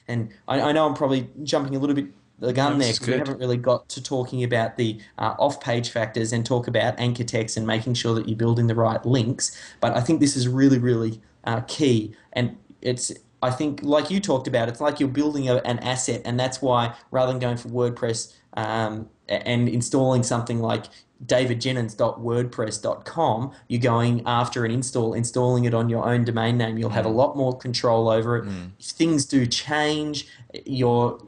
And I know I'm probably jumping a little bit the No, gun this there is because we good. haven't really got to talking about the off-page factors and talk about anchor text and making sure that you're building the right links. But I think this is really, really key. And it's, I think, like you talked about, it's like you're building an asset. And that's why rather than going for WordPress and installing something like davidjennings.wordpress.com, you're going after an installing it on your own domain name. You'll have a Mm, lot more control over it. mm. If things do change, you're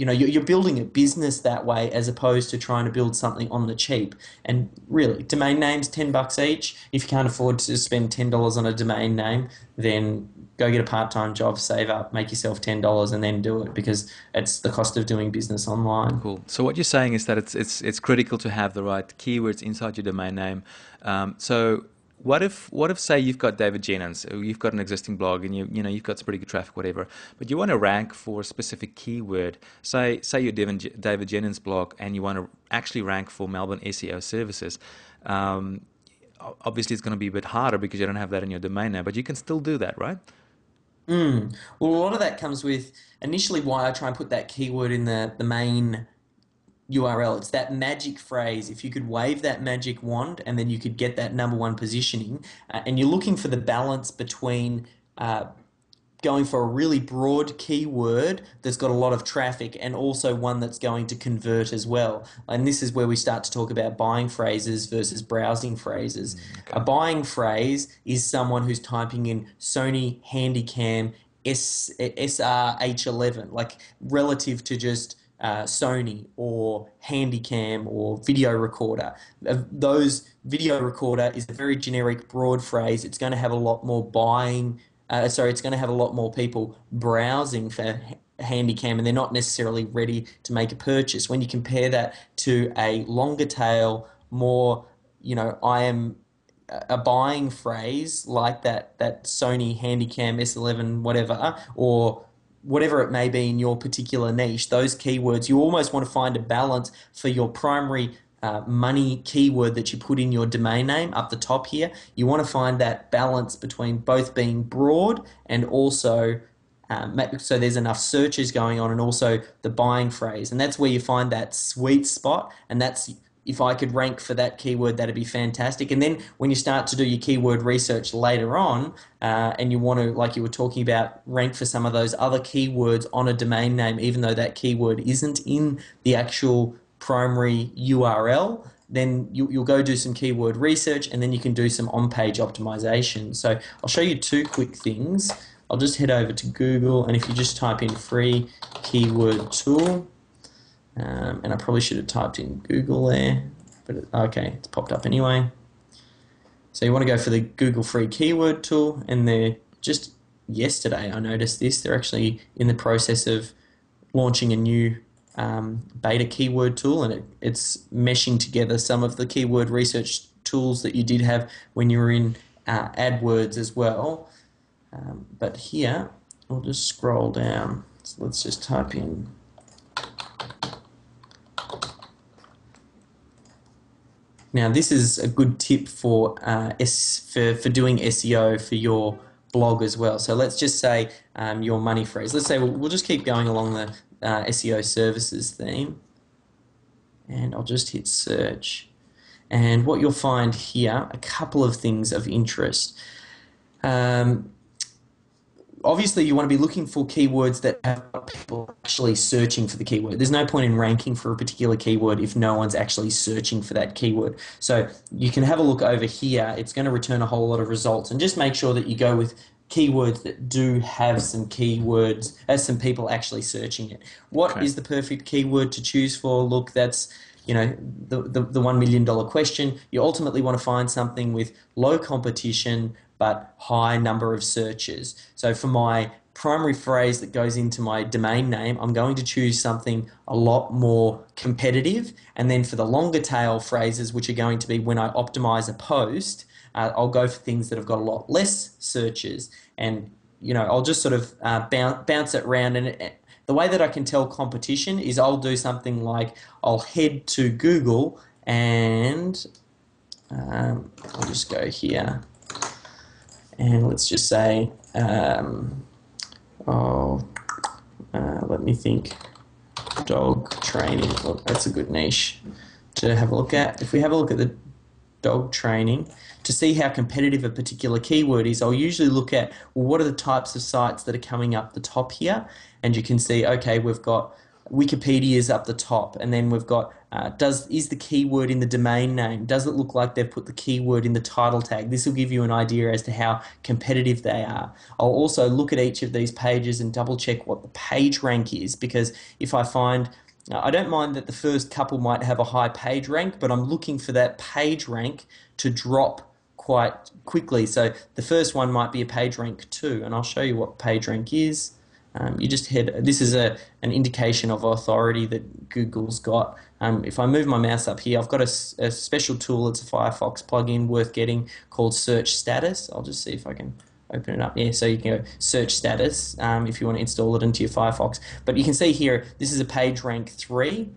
you're building a business that way as opposed to trying to build something on the cheap. And really, domain names, $10 each. If you can't afford to spend $10 on a domain name, then go get a part-time job, save up, make yourself $10, and then do it because it's the cost of doing business online. Cool. So what you're saying is that it's critical to have the right keywords inside your domain name. So what if say you've got David Jennings, you've got an existing blog, and you know you've got some pretty good traffic, whatever, but you want to rank for a specific keyword. Say your David Jennings blog, and you want to actually rank for Melbourne SEO services. Um, Obviously, it's going to be a bit harder because you don't have that in your domain name, but you can still do that, right? Well, a lot of that comes with initially why I try and put that keyword in the main URL. It's that magic phrase. If you could wave that magic wand and then you could get that number one positioning, and you're looking for the balance between going for a really broad keyword that's got a lot of traffic and also one that's going to convert as well. And this is where we start to talk about buying phrases versus browsing phrases. A Okay. buying phrase is someone who's typing in Sony Handycam SRH11, like relative to just Sony or Handycam or video recorder. Those video recorder is a very generic, broad phrase. It's going to have a lot more buying. It's going to have a lot more people browsing for Handycam, and they're not necessarily ready to make a purchase. When you compare that to a longer tail, more, I am a buying phrase like that Sony Handycam S11 whatever, or whatever it may be in your particular niche, those keywords, you almost want to find a balance for your primary money keyword that you put in your domain name up the top here. You want to find that balance between both being broad and also so there's enough searches going on and also the buying phrase. And that's where you find that sweet spot. And that's if I could rank for that keyword, that'd be fantastic. And then when you start to do your keyword research later on, and you want to, like you were talking about, rank for some of those other keywords on a domain name, even though that keyword isn't in the actual primary URL, then you'll go do some keyword research and then you can do some on-page optimization. So I'll show you two quick things. I'll just head over to Google, and if you just type in free keyword tool, and I probably should have typed in Google there, but okay, it's popped up anyway. So you want to go for the Google free keyword tool, and they're just yesterday I noticed this. They're actually in the process of launching a new beta keyword tool, and it's meshing together some of the keyword research tools that you did have when you were in AdWords as well. But here, I'll just scroll down. So let's just type in. Now, this is a good tip for doing SEO for your blog as well. So let's just say your money phrase. Let's say we'll just keep going along the SEO services theme, and I'll just hit search. And what you'll find here, a couple of things of interest. Um, Obviously you want to be looking for keywords that have people actually searching for the keyword. There's no point in ranking for a particular keyword if no one's actually searching for that keyword. So you can have a look over here. It's going to return a whole lot of results, and just make sure that you go with keywords that do have some keywords, as some people actually searching it. What Okay. is the perfect keyword to choose for? Look, that's the $1 million question. You ultimately want to find something with low competition but high number of searches. So for my primary phrase that goes into my domain name, I'm going to choose something a lot more competitive. And then for the longer tail phrases, which are going to be when I optimize a post, I'll go for things that have got a lot less searches. And I'll just sort of bounce it around. And the way that I can tell competition is I'll do something like I'll head to Google and I'll just go here. And let's just say, oh, Let me think. Dog training. Look, that's a good niche to have a look at. If we have a look at the dog training, to see how competitive a particular keyword is, I'll usually look at, well, what are the types of sites that are coming up the top here? And you can see, okay, we've got Wikipedia's up the top, and then we've got is the keyword in the domain name? Does it look like they've put the keyword in the title tag? This will give you an idea as to how competitive they are. I'll also look at each of these pages and double check what the page rank is, because if I find I don't mind that the first couple might have a high page rank, but I'm looking for that page rank to drop quite quickly. So the first one might be a page rank 2, and I'll show you what page rank is. You just head. This is an indication of authority that Google's got. If I move my mouse up here, I've got a special tool. It's a Firefox plugin worth getting called Search Status. I'll just see if I can open it up. Yeah, so you can go Search Status if you want to install it into your Firefox. But you can see here, this is a page rank 3,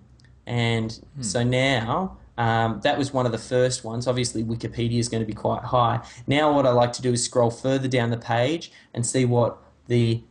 and so now. That was one of the first ones. Obviously, Wikipedia is going to be quite high. Now what I like to do is scroll further down the page and see what the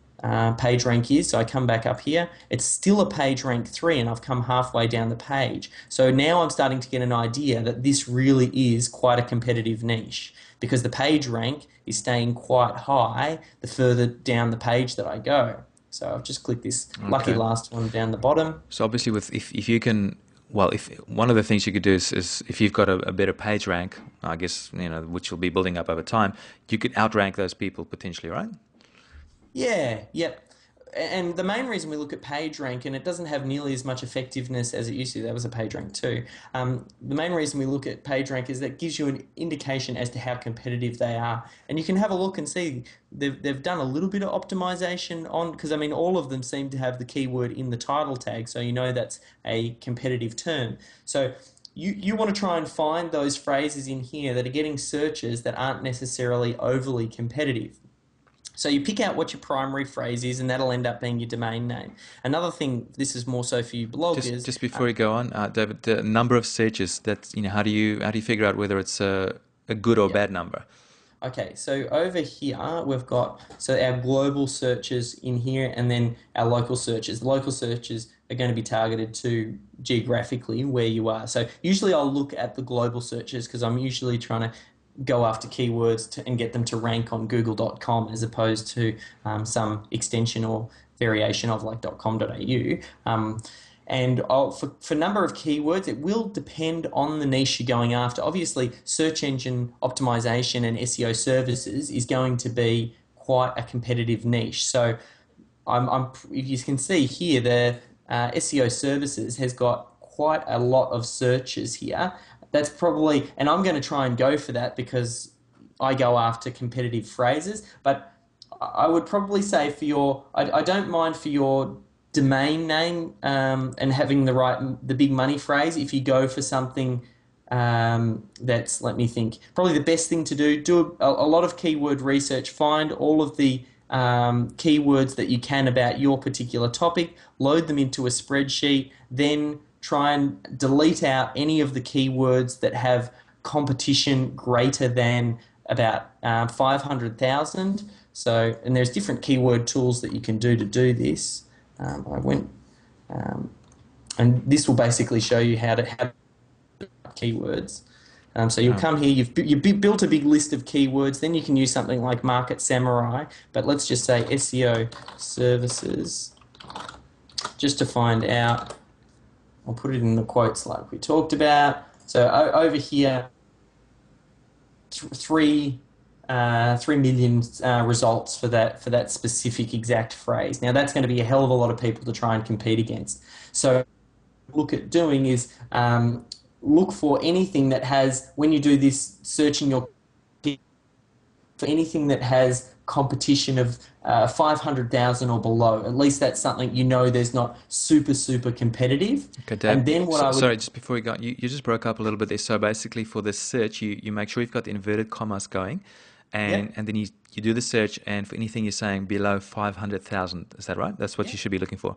page rank is. So I come back up here. It's still a page rank 3, and I've come halfway down the page. So now I'm starting to get an idea that this really is quite a competitive niche, because the page rank is staying quite high the further down the page that I go. So I've just clicked this lucky last one down the bottom. So obviously, if you can, well, if one of the things you could do is if you've got a better page rank, I guess, which will be building up over time, you could outrank those people potentially, right? Yeah, yep. And the main reason we look at page rank, and it doesn't have nearly as much effectiveness as it used to, that was a page rank too. The main reason we look at page rank is that it gives you an indication as to how competitive they are. And you can have a look and see they've done a little bit of optimization on, because I mean, all of them seem to have the keyword in the title tag, so you know that's a competitive term. So you want to try and find those phrases in here that are getting searches that aren't necessarily overly competitive. So you pick out what your primary phrase is, and that'll end up being your domain name. Another thing, this is more so for you bloggers. Just before you go on, David, the number of searches, that's, how do you figure out whether it's a good or bad number? Okay, so over here we've got our global searches in here, and then our local searches. The local searches are going to be targeted to geographically where you are. So usually I'll look at the global searches because I'm usually trying to go after keywords and get them to rank on google.com as opposed to some extension or variation of like .com.au. And for number of keywords, it will depend on the niche you're going after. Obviously, search engine optimization and SEO services is going to be quite a competitive niche. So if you can see here, the SEO services has got quite a lot of searches here. That's probably, and I'm going to try and go for that because I go after competitive phrases, but I would probably say I don't mind for your domain name and having the big money phrase. If you go for something that's, let me think, probably the best thing to do a lot of keyword research, find all of the keywords that you can about your particular topic, load them into a spreadsheet, then try and delete out any of the keywords that have competition greater than about 500,000. So, and there's different keyword tools that you can do to do this. And this will basically show you how to have keywords. So you'll come here, you've built a big list of keywords, then you can use something like Market Samurai, but let's just say SEO services, just to find out. I'll put it in the quotes like we talked about. So over here, 3 million results for that specific exact phrase. Now that's going to be a hell of a lot of people to try and compete against. So look at doing is look for anything that has, when you do this searching your, for anything that has competition of 500,000 or below. At least that's something there's not super competitive. Okay, Dave. And then sorry, just before you go, you just broke up a little bit there. So basically, for this search, you make sure you've got the inverted commas going, and then you do the search, and for anything you're saying below 500,000, is that right? That's what you should be looking for.